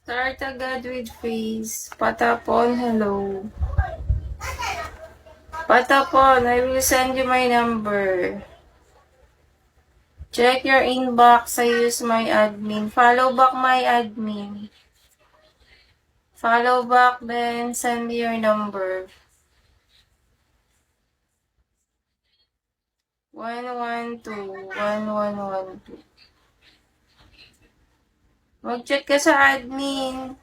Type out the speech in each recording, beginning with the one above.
Start agad with face. Patapon, hello. Patapon, I will send you my number. Check your inbox. I use my admin. Follow back my admin. Follow back, then send me your number. 112-1112. Mag-check ka sa admin.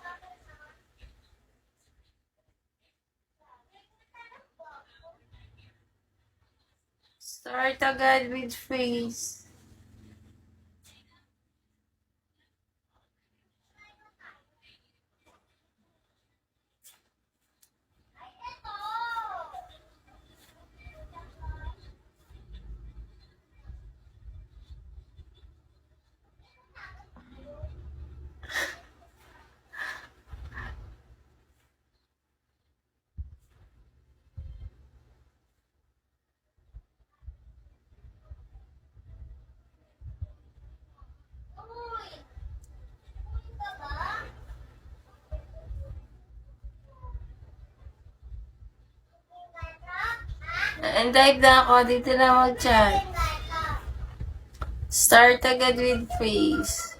Start agad with face. And type na ako. Dito na mag-chat. Start agad with face.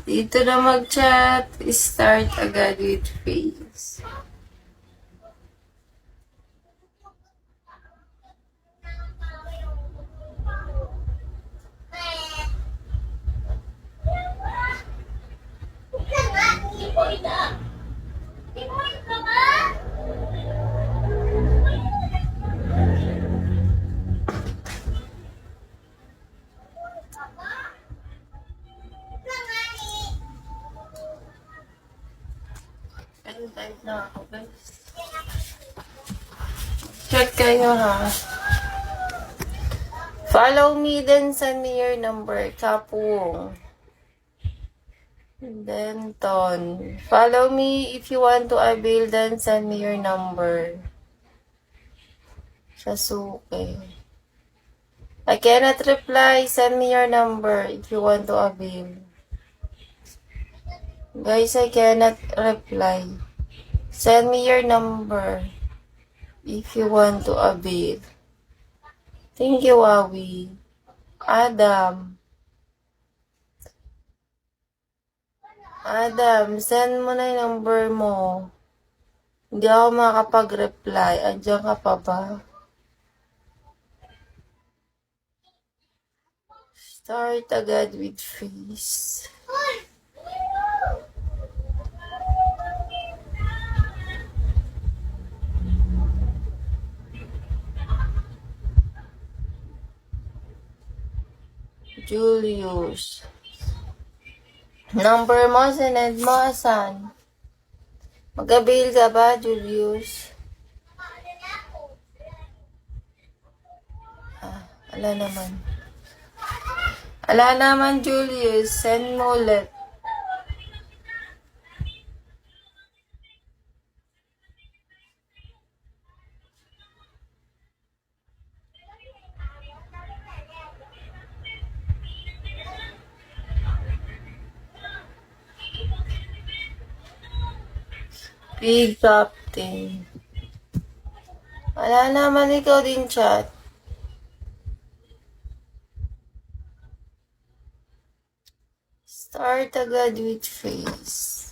Dito na mag-chat. Start agad with face. And type na ako, guys. Check kayo, ha? Follow me, then send me your number. Kapung. Then, Ton. Follow me if you want to avail, then send me your number. Sasuke. I cannot reply. Send me your number if you want to avail. Guys, I cannot reply. Send me your number if you want to avail. Thank you, Wawi. Adam, send mo na yung number mo. Hindi ako makapag-reply. Andiyan ka pa ba? Start agad with face. Julius. Number mo, sinend mo, asan? Mag-avail ka ba, Julius? Ala naman. Ala naman, Julius. Send mo ulit. Big Captain. Wala naman, ikaw din chat. Start agad with face.